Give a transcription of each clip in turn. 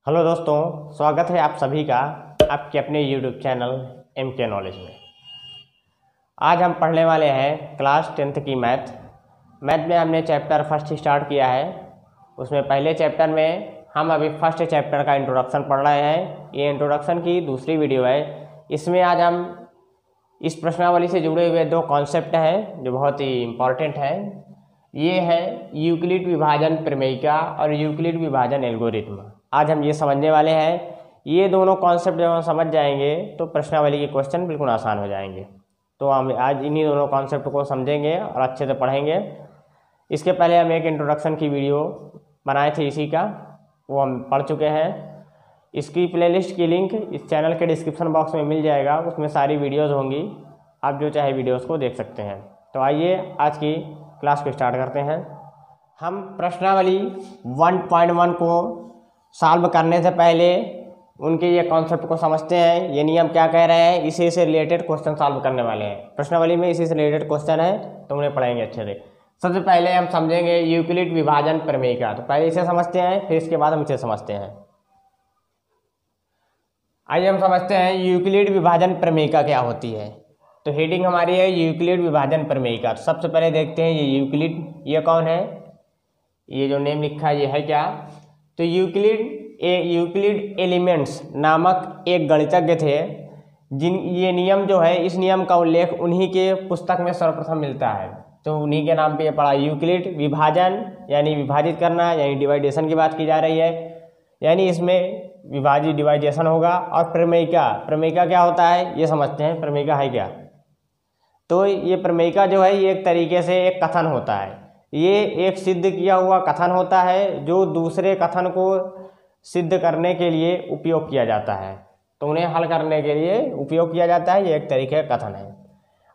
Hello दोस्तों, स्वागत है आप सभी का आपके अपने यूट्यूब चैनल MK नॉलेज में। आज हम पढ़ने वाले हैं क्लास 10th की मैथ में हमने चैप्टर फर्स्ट स्टार्ट किया है। उसमें पहले चैप्टर में हम अभी फर्स्ट चैप्टर का इंट्रोडक्शन पढ़ रहे हैं। ये इंट्रोडक्शन की दूसरी वीडियो है। इसमें आज हम इस प्रश्नावली से जुड़े हुए दो कॉन्सेप्ट हैं जो बहुत ही इम्पॉर्टेंट हैं। ये है यूक्लिड विभाजन प्रमेयिका और यूक्लिड विभाजन एल्गोरिथम। आज हम ये समझने वाले हैं। ये दोनों कॉन्सेप्ट जब हम समझ जाएंगे तो प्रश्नावली के क्वेश्चन बिल्कुल आसान हो जाएंगे। तो हम आज इन्हीं दोनों कॉन्सेप्ट को समझेंगे और अच्छे से पढ़ेंगे। इसके पहले हम एक इंट्रोडक्शन की वीडियो बनाए थे इसी का, वो हम पढ़ चुके हैं। इसकी प्लेलिस्ट की लिंक इस चैनल के डिस्क्रिप्शन बॉक्स में मिल जाएगा। उसमें सारी वीडियोज़ होंगी, आप जो चाहे वीडियोज़ को देख सकते हैं। तो आइए आज की क्लास को स्टार्ट करते हैं। हम प्रश्नावली 1.1 को सॉल्व करने से पहले उनके ये कॉन्सेप्ट को समझते हैं। ये नियम क्या कह रहे हैं, इसी से रिलेटेड क्वेश्चन सॉल्व करने वाले हैं। प्रश्नावली में इसी से रिलेटेड क्वेश्चन है तो उन्हें पढ़ेंगे अच्छे से। सबसे पहले हम समझेंगे यूक्लिड विभाजन प्रमेयिका। तो पहले इसे समझते हैं, फिर इसके बाद हम इसे समझते हैं। आइए हम समझते हैं यूक्लिड विभाजन प्रमेयिका क्या होती है। तो हेडिंग हमारी है यूक्लिड विभाजन प्रमेयिका। तो सबसे पहले देखते हैं ये यूक्लिड, ये कौन है, ये जो नेम लिखा है ये है क्या। तो यूक्लिड एलिमेंट्स नामक एक गणितज्ञ थे ये नियम जो है, इस नियम का उल्लेख उन्हीं के पुस्तक में सर्वप्रथम मिलता है। तो उन्हीं के नाम पे ये पढ़ा। यूक्लिड विभाजन यानी विभाजित करना, यानी डिवाइडेशन की बात की जा रही है, यानी इसमें विभाजित डिवाइडेशन होगा। और प्रमेयिका क्या होता है ये समझते हैं। प्रमेयिका है क्या, तो ये प्रमेयिका जो है ये एक तरीके से एक कथन होता है। ये एक सिद्ध किया हुआ कथन होता है जो दूसरे कथन को सिद्ध करने के लिए उपयोग किया जाता है। तो उन्हें हल करने के लिए उपयोग किया जाता है। ये एक तरीके का कथन है।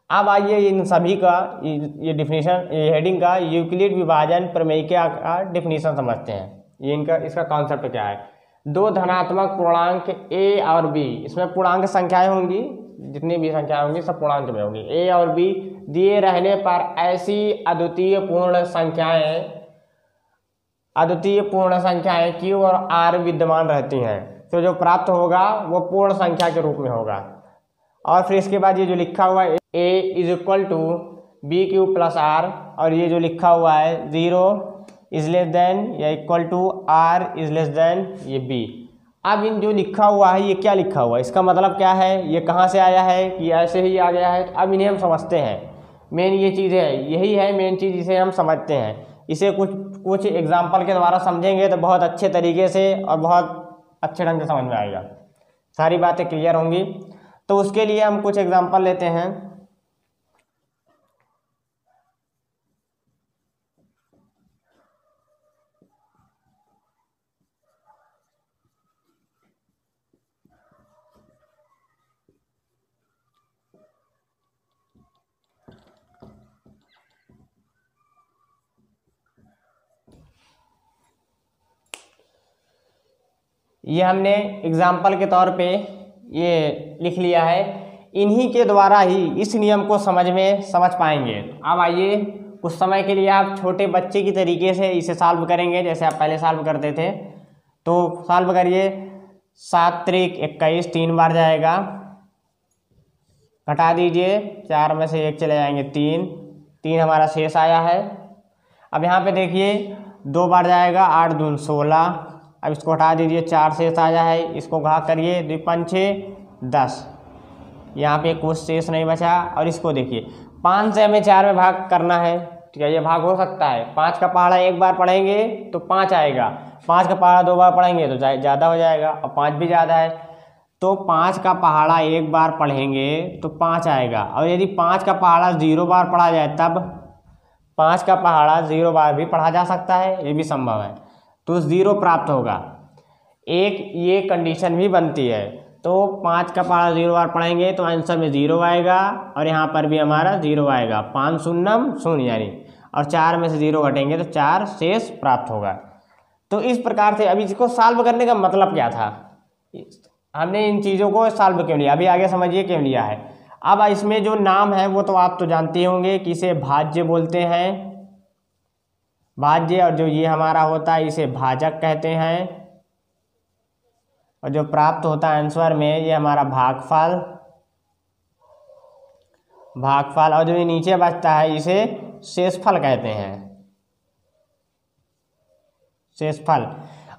अब आइए इन सभी का ये डिफिनीशन, ये हेडिंग का यूक्लिड विभाजन प्रमेयिका का डिफिनीशन समझते हैं। ये इसका कॉन्सेप्ट क्या है। दो धनात्मक पूर्णांक a और b, इसमें पूर्णांक संख्याएं होंगी, जितनी भी संख्याएं होंगी सब पूर्णांक में होंगी। a और b दिए रहने पर ऐसी अद्वितीय पूर्ण संख्याएं q और r विद्यमान रहती हैं, तो जो प्राप्त होगा वो पूर्ण संख्या के रूप में होगा। और फिर इसके बाद ये जो लिखा हुआ है a = b³ + r, और ये जो लिखा हुआ है 0 इज लेस देन या equal to r is less than ये b। अब इन जो लिखा हुआ है ये क्या लिखा हुआ है, इसका मतलब क्या है, ये कहाँ से आया है कि ऐसे ही आ गया है। तो अब इन्हें हम समझते हैं। मेन ये चीज़ है, यही है मेन चीज़, इसे हम समझते हैं। इसे कुछ एग्जाम्पल के द्वारा समझेंगे तो बहुत अच्छे तरीके से और बहुत अच्छे ढंग से समझ में आएगा, सारी बातें क्लियर होंगी। तो उसके लिए हम कुछ एग्जाम्पल लेते हैं। ये हमने एग्जाम्पल के तौर पे ये लिख लिया है। इन्हीं के द्वारा ही इस नियम को समझ पाएंगे। अब आइए कुछ समय के लिए आप छोटे बच्चे की तरीके से इसे सॉल्व करेंगे, जैसे आप पहले सॉल्व करते थे। तो सॉल्व करिए। 7 त्रिक 21 3 बार जाएगा, घटा दीजिए, 4 में से 1 चले जाएंगे 3 हमारा शेष आया है। अब यहाँ पे देखिए 2 बार जाएगा, 8 दूनी 16। अब इसको हटा दीजिए, 4 शेष आया है, इसको भाग करिए, 2 5 6 10, यहाँ पे कुछ शेष नहीं बचा। और इसको देखिए 5 से हमें 4 में भाग करना है, ठीक है, ये भाग हो सकता है। 5 का पहाड़ा 1 बार पढ़ेंगे तो 5 आएगा, 5 का पहाड़ा 2 बार पढ़ेंगे तो ज़्यादा हो जाएगा, और 5 भी ज़्यादा है। तो 5 का पहाड़ा 1 बार पढ़ेंगे तो 5 आएगा। और यदि 5 का पहाड़ा 0 बार पढ़ा जाए तब 5 का पहाड़ा 0 बार भी पढ़ा जा सकता है, ये भी संभव है, तो 0 प्राप्त होगा। एक ये कंडीशन भी बनती है। तो 5 का पहाड़ा 0 बार पढ़ेंगे तो आंसर में 0 आएगा, और यहाँ पर भी हमारा 0 आएगा, 5 शून्यम शून्य यानी, और 4 में से 0 घटेंगे तो 4 शेष प्राप्त होगा। तो इस प्रकार से अभी इसको सॉल्व करने का मतलब क्या था, हमने इन चीज़ों को सॉल्व क्यों लिया, अभी आगे समझिए क्यों लिया है। अब इसमें जो नाम है वो तो आप तो जानते होंगे कि इसे भाज्य बोलते हैं, भाज्य, और जो ये हमारा होता है इसे भाजक कहते हैं। और जो प्राप्त होता है आंसर में ये हमारा भागफल और जो ये नीचे बचता है इसे शेषफल कहते हैं, शेषफल।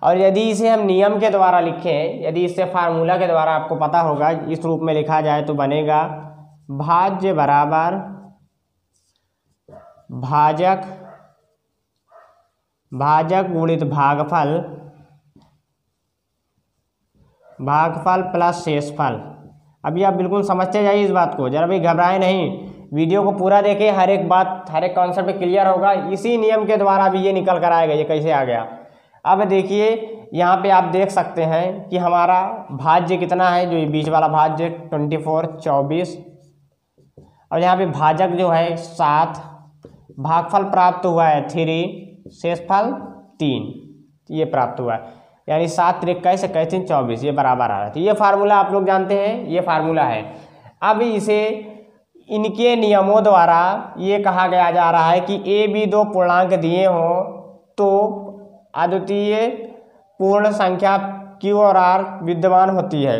और यदि इसे हम नियम के द्वारा लिखें, यदि इससे फार्मूला के द्वारा आपको पता होगा इस रूप में लिखा जाए तो बनेगा भाज्य बराबर भाजक गुणित भागफल प्लस शेषफल। अभी आप बिल्कुल समझते जाइए इस बात को, जरा भी घबराए नहीं, वीडियो को पूरा देखें, हर एक बात हर एक कॉन्सेप्ट क्लियर होगा। इसी नियम के द्वारा भी ये निकल कर आएगा, ये कैसे आ गया। अब देखिए यहाँ पे आप देख सकते हैं कि हमारा भाज्य कितना है, जो ये बीच वाला भाज्य 24 24, और यहाँ पे भाजक जो है 7, भागफल प्राप्त हुआ है 3, शेषफल 3, ये प्राप्त हुआ है, यानी 7 × 21 21 24, ये बराबर आ रहा है। तो ये फार्मूला आप लोग जानते हैं, ये फार्मूला है। अब इसे इनके नियमों द्वारा ये कहा गया जा रहा है कि ए बी दो पूर्णांक दिए हों तो अद्वितीय पूर्ण संख्या Q और R विद्यमान होती है।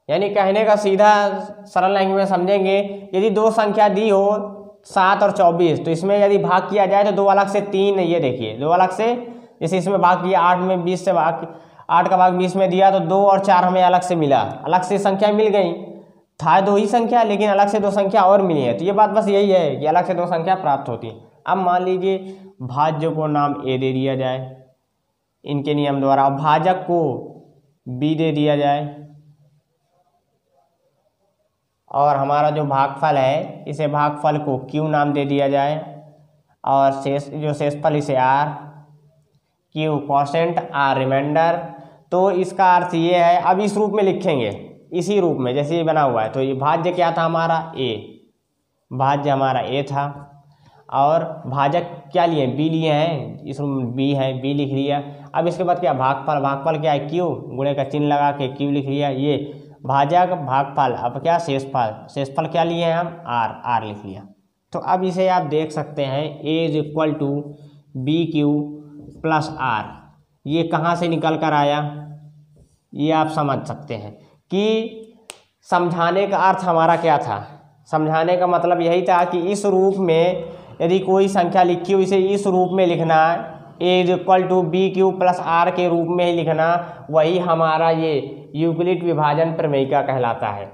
यानी कहने का सीधा सरल लैंग्वेज में समझेंगे, यदि दो संख्या दी हो 7 और 24 तो इसमें यदि भाग किया जाए तो 2 अलग से 3, ये देखिए 2 अलग से, जैसे इसमें भाग किया 8 में 20 से भाग 8 का भाग 20 में दिया तो 2 और 4 हमें अलग से मिला, अलग से संख्या मिल गई, था 2 ही संख्या लेकिन अलग से 2 संख्या और मिली है। तो ये बात बस यही है कि अलग से 2 संख्या प्राप्त होती है। अब मान लीजिए भाज्य को नाम A दे दिया जाए इनके नियम द्वारा, भाजक को B दे दिया जाए, और हमारा जो भागफल है इसे भागफल को Q नाम दे दिया जाए, और शेषफल इसे R, Q percent R remainder. तो इसका अर्थ ये है, अब इस रूप में लिखेंगे, इसी रूप में जैसे ये बना हुआ है। तो ये भाज्य क्या था हमारा A, भाज्य हमारा A था, और भाजक क्या लिए B लिए हैं, इस रूप में B है, B लिख लिया। अब इसके बाद क्या भागफल क्या है Q, गुणे का चिन्ह लगा के Q लिख लिया, ये भाजक भागफल। अब क्या शेषफल क्या लिए हैं हम R लिख लिया। तो अब इसे आप देख सकते हैं A = BQ + R, ये कहाँ से निकल कर आया, ये आप समझ सकते हैं कि समझाने का अर्थ हमारा क्या था। समझाने का मतलब यही था कि इस रूप में यदि कोई संख्या लिखी हो इसे इस रूप में लिखना, A = BQ + R के रूप में ही लिखना, वही हमारा ये यूक्लिड विभाजन प्रमेयिका कहलाता है।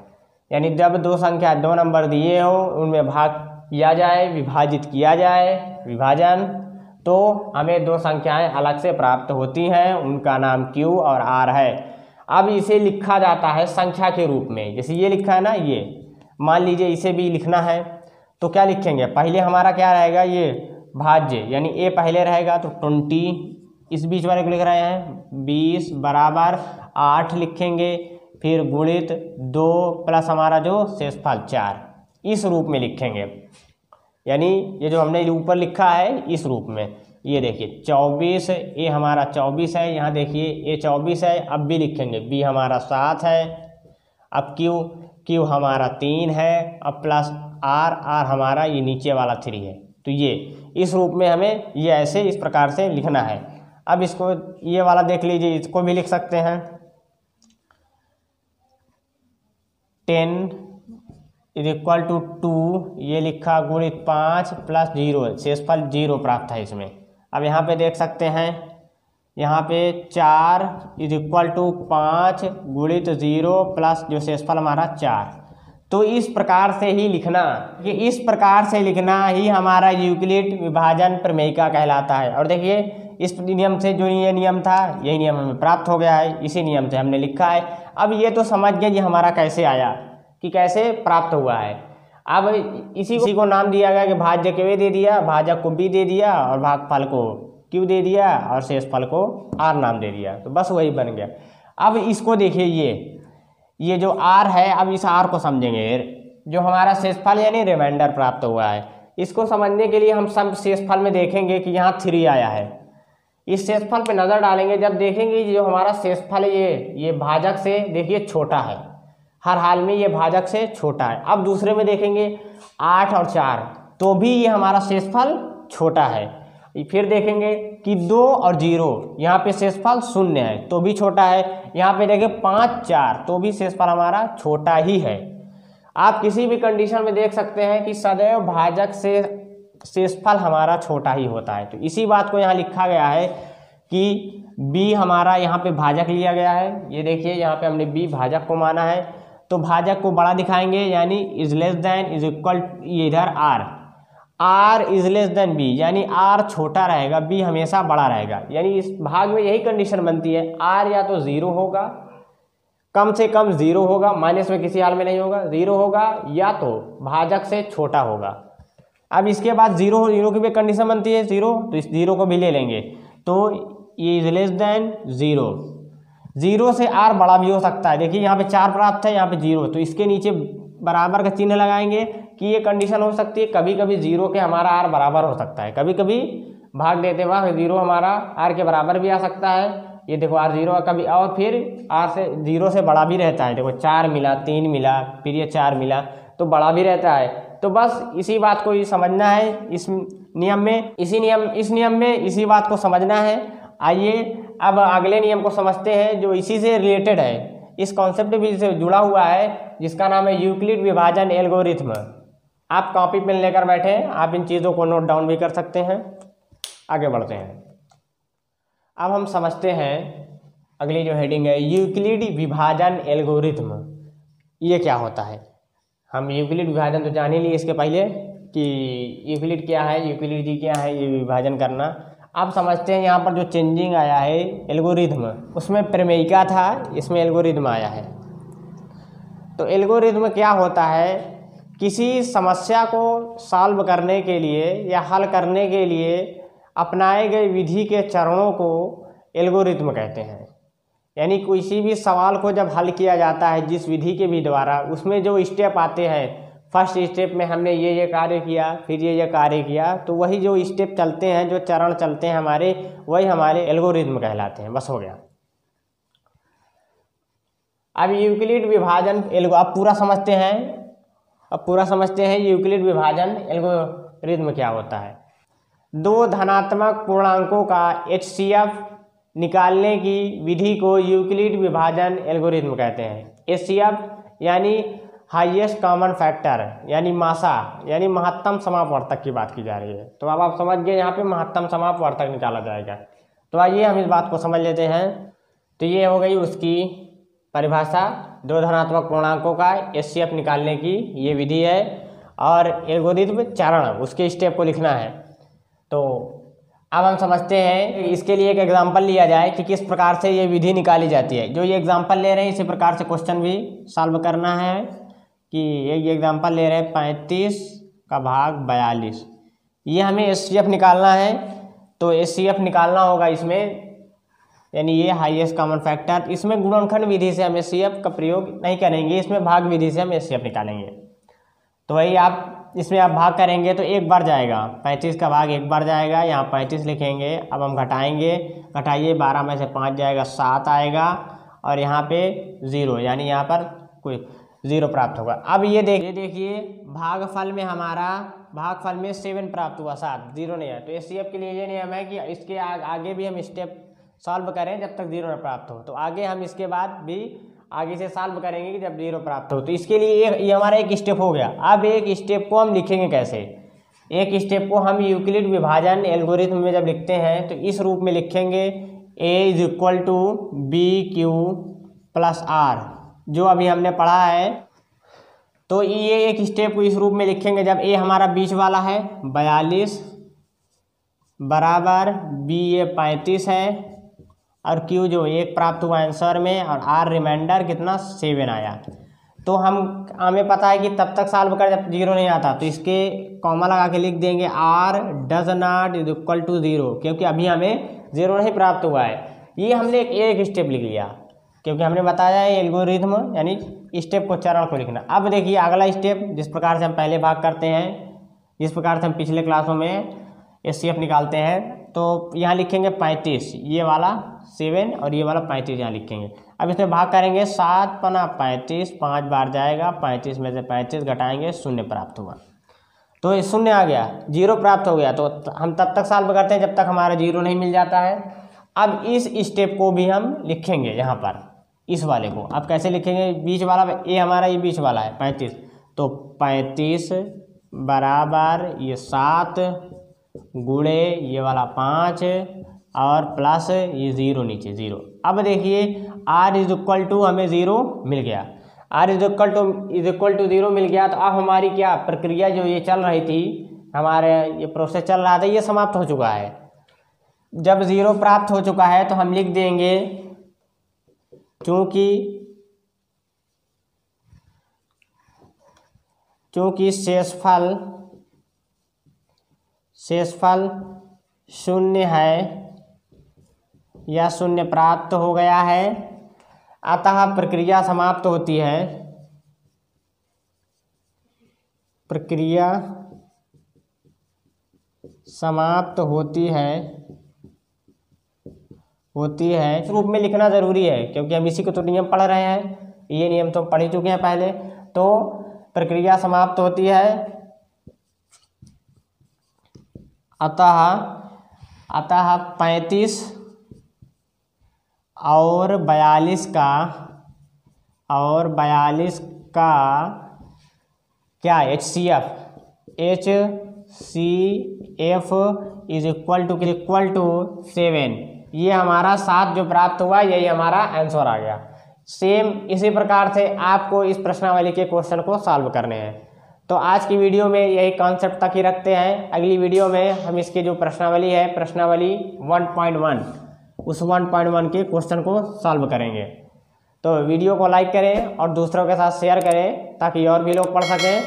यानी जब 2 संख्या 2 नंबर दिए हो उनमें भाग किया जाए, विभाजित किया जाए, विभाजन, तो हमें 2 संख्याएं अलग से प्राप्त होती हैं, उनका नाम Q और R है। अब इसे लिखा जाता है संख्या के रूप में, जैसे ये लिखा है ना, ये मान लीजिए इसे भी लिखना है तो क्या लिखेंगे, पहले हमारा क्या रहेगा, ये भाज्य यानी A पहले रहेगा तो 20, इस बीच वाले को लिख रहे हैं 20 बराबर 8 लिखेंगे, फिर गुणित 2 प्लस हमारा जो शेषफल 4, इस रूप में लिखेंगे। यानी ये जो हमने ऊपर लिखा है इस रूप में, ये देखिए 24, ए हमारा 24 है, यहाँ देखिए ए 24 है, अब भी लिखेंगे, बी हमारा 7 है, अब क्यू हमारा 3 है, अब प्लस आर हमारा ये नीचे वाला 3 है। तो ये इस रूप में हमें ये ऐसे इस प्रकार से लिखना है। अब इसको ये वाला देख लीजिए, इसको भी लिख सकते हैं 10 = 2, ये लिखा गुणित 5 प्लस 0, शेषफल 0 प्राप्त है इसमें। अब यहाँ पे देख सकते हैं, यहाँ पे 4 = 5 गुणित 0 प्लस जो शेषफल हमारा 4। तो इस प्रकार से ही लिखना, कि इस प्रकार से लिखना ही हमारा यूक्लिड विभाजन प्रमेयिका कहलाता है। और देखिए इस नियम से जो ये नियम था, यही नियम हमें प्राप्त हो गया है, इसी नियम से हमने लिखा है। अब ये तो समझ गए ये हमारा कैसे आया, कि कैसे प्राप्त हुआ है। अब इसी को नाम दिया गया कि भाज्य को A दे दिया, भाजक को B दे दिया, और भागफल को Q दे दिया, और शेषफल को R नाम दे दिया, तो बस वही बन गया। अब इसको देखिए, ये जो R है, अब इस R को समझेंगे, जो हमारा शेषफल यानी रिमाइंडर प्राप्त हुआ है, इसको समझने के लिए हम सब शेषफल में देखेंगे कि यहाँ 3 आया है। इस शेषफल पे नज़र डालेंगे, जब देखेंगे जो हमारा शेषफल ये भाजक से देखिए छोटा है, हर हाल में ये भाजक से छोटा है। अब दूसरे में देखेंगे 8 और 4, तो भी ये हमारा शेषफल छोटा है। फिर देखेंगे कि 2 और 0, यहाँ पे शेषफल 0 है तो भी छोटा है। यहाँ पे देखें 5 4 तो भी शेषफल हमारा छोटा ही है। आप किसी भी कंडीशन में देख सकते हैं कि सदैव भाजक से शेषफल हमारा छोटा ही होता है। तो इसी बात को यहाँ लिखा गया है कि b हमारा यहाँ पे भाजक लिया गया है। ये देखिए यहाँ पे हमने b भाजक को माना है, तो भाजक को बड़ा दिखाएंगे, यानी is less then is equal, इधर r is less then b, यानी r छोटा रहेगा, b हमेशा बड़ा रहेगा। यानी इस भाग में यही कंडीशन बनती है, r या तो 0 होगा, कम से कम 0 होगा, माइनस में किसी हाल में नहीं होगा, 0 होगा, या तो भाजक से छोटा होगा। अब इसके बाद 0 की भी कंडीशन बनती है 0, तो इस 0 को भी ले लेंगे, तो ये इज लेस देन 0 से r बड़ा भी हो सकता है। देखिए यहाँ पे 4 प्राप्त है, यहाँ पे 0, तो इसके नीचे बराबर का चिन्ह लगाएंगे कि ये कंडीशन हो सकती है। कभी कभी 0 के हमारा r बराबर हो सकता है, कभी कभी भाग देते वक्त 0 हमारा r के बराबर भी आ सकता है। ये देखो r 0 कभी, और फिर r से 0 से बड़ा भी रहता है। देखो 4 मिला, 3 मिला, फिर ये 4 मिला, तो बड़ा भी रहता है। तो बस इसी बात को समझना है, इस नियम में इसी बात को समझना है। आइए अब अगले नियम को समझते हैं जो इसी से रिलेटेड है, इस कॉन्सेप्ट भी से जुड़ा हुआ है, जिसका नाम है यूक्लिड विभाजन एल्गोरिथ्म। आप कॉपी पेन लेकर बैठे, आप इन चीज़ों को नोट डाउन भी कर सकते हैं। आगे बढ़ते हैं। अब हम समझते हैं अगली जो हेडिंग है, यूक्लिड विभाजन एल्गोरिथ्म। ये क्या होता है? हम यूक्लिड विभाजन तो जान ही लिए इसके पहले कि यूक्लिड क्या है, यूक्लिड जी क्या है, ये विभाजन करना। अब समझते हैं यहाँ पर जो चेंजिंग आया है एल्गोरिथ्म, उसमें प्रमेयिका था, इसमें एल्गोरिथ्म आया है। तो एल्गोरिथ्म क्या होता है? किसी समस्या को सॉल्व करने के लिए या हल करने के लिए अपनाए गए विधि के चरणों को एल्गोरिथ्म कहते हैं। यानी किसी भी सवाल को जब हल किया जाता है जिस विधि के भी द्वारा, उसमें जो स्टेप आते हैं, फर्स्ट स्टेप में हमने ये कार्य किया, फिर ये कार्य किया, तो वही जो स्टेप चलते हैं, जो चरण चलते हैं हमारे, वही हमारे एल्गोरिथ्म कहलाते हैं। बस हो गया। अब यूक्लिड विभाजन अब पूरा समझते हैं यूक्लिड विभाजन एल्गोरिथ्म क्या होता है। 2 धनात्मक पूर्णांकों का HCF निकालने की विधि को यूक्लिड विभाजन एल्गोरिथ्म कहते हैं। HCF यानी हाईएस्ट कॉमन फैक्टर, यानी मासा, यानी महत्तम समापवर्तक की बात की जा रही है। तो अब आप समझ गए, यहाँ पे महत्तम समापवर्तक निकाला जाएगा। तो आइए हम इस बात को समझ लेते हैं। तो ये हो गई उसकी परिभाषा, 2 धनात्मक पूर्णांकों का HCF निकालने की ये विधि है, और एल्गोरिथ्म चरण, उसके स्टेप को लिखना है। तो अब हम समझते हैं, इसके लिए एक एग्जाम्पल लिया जाए कि किस प्रकार से ये विधि निकाली जाती है। जो ये एग्जाम्पल ले रहे हैं, इसी प्रकार से क्वेश्चन भी सॉल्व करना है। कि ये एग्जाम्पल ले रहे हैं 35 का भाग 42, ये हमें HCF निकालना है। तो HCF निकालना होगा इसमें, यानी ये हाईएस्ट कॉमन फैक्टर। इसमें गुणनखंड विधि से हम HCF का प्रयोग नहीं करेंगे, इसमें भाग विधि से हम HCF निकालेंगे। तो वही आप इसमें आप भाग करेंगे तो 1 बार जाएगा, 35 का भाग 1 बार जाएगा, यहाँ 35 लिखेंगे। अब हम घटाएंगे, घटाइए, 12 में से 5 जाएगा, 7 आएगा, और यहाँ पे 0, यानी यहाँ पर कोई 0 प्राप्त होगा। अब ये देखिए भागफल में हमारा, भागफल में 7 प्राप्त हुआ, 7, 0 नहीं है। तो HCF के लिए ये नियम है कि इसके आगे भी हम स्टेप सॉल्व करें जब तक 0 न प्राप्त हो। तो आगे हम इसके बाद भी आगे से सॉल्व करेंगे कि जब 0 प्राप्त हो। तो इसके लिए ये हमारा एक स्टेप हो गया। अब एक स्टेप को हम लिखेंगे कैसे? एक स्टेप को हम यूक्लिड विभाजन एल्गोरिथ्म में जब लिखते हैं तो इस रूप में लिखेंगे, A = BQ + R, जो अभी हमने पढ़ा है। तो ये एक स्टेप को इस रूप में लिखेंगे, जब A हमारा बीच वाला है 42 बराबर B ये 35 है, और Q जो 1 प्राप्त हुआ आंसर में, और R रिमाइंडर कितना 7 आया। तो हमें पता है कि तब तक सॉल्व कर जब 0 नहीं आता, तो इसके कॉमा लगा के लिख देंगे R does not = 0, क्योंकि अभी हमें 0 नहीं प्राप्त हुआ है। ये हमने एक स्टेप लिख लिया, क्योंकि हमने बताया है एल्गोरिथ्म यानी स्टेप को, चरण को लिखना। अब देखिए अगला स्टेप, जिस प्रकार से हम पहले भाग करते हैं, जिस प्रकार से हम पिछले क्लासों में HCF निकालते हैं, तो यहाँ लिखेंगे 35, ये वाला 7 और ये वाला 35 यहाँ लिखेंगे। अब इसमें भाग करेंगे, 7 × 35, 5 बार जाएगा, 35 में से 35 घटाएंगे, 0 प्राप्त हुआ। तो ये शून्य आ गया, जीरो प्राप्त हो गया। तो हम तब तक सॉल्व करते हैं जब तक हमारा जीरो नहीं मिल जाता है। अब इस स्टेप को भी हम लिखेंगे यहाँ पर, इस वाले को। अब कैसे लिखेंगे, बीच वाला ए हमारा ये बीच वाला है 35, तो 35 बराबर ये 7 गुणे ये वाला 5 और प्लस ये 0 नीचे 0। अब देखिए r इज इक्वल टू हमें 0 मिल गया, r इज इक्वल टू 0 मिल गया। तो अब हमारी क्या प्रक्रिया जो ये चल रही थी, हमारे ये प्रोसेस चल रहा था, ये समाप्त हो चुका है। जब 0 प्राप्त हो चुका है तो हम लिख देंगे चूंकि शेषफल शून्य है या शून्य प्राप्त हो गया है, अतः प्रक्रिया समाप्त होती है। प्रक्रिया समाप्त होती है इस रूप में लिखना जरूरी है, क्योंकि हम इसी को तो नियम पढ़ रहे हैं, ये नियम तो पढ़ ही चुके हैं पहले। तो प्रक्रिया समाप्त होती है, अतः 35 और 42 का क्या HCF इज इक्वल टू 7। ये हमारा 7 जो प्राप्त हुआ, यही हमारा आंसर आ गया। सेम इसी प्रकार से आपको इस प्रश्नावली के क्वेश्चन को सॉल्व करने हैं। तो आज की वीडियो में यही कॉन्सेप्ट तक ही रखते हैं। अगली वीडियो में हम इसकी जो प्रश्नावली है, प्रश्नावली 1.1, उस 1.1 के क्वेश्चन को सॉल्व करेंगे। तो वीडियो को लाइक करें और दूसरों के साथ शेयर करें ताकि और भी लोग पढ़ सकें।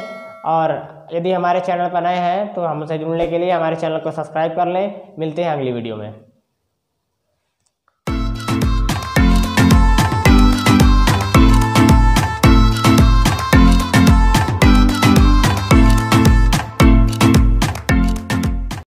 और यदि हमारे चैनल पर नए हैं तो हमसे जुड़ने के लिए हमारे चैनल को सब्सक्राइब कर लें। मिलते हैं अगली वीडियो में।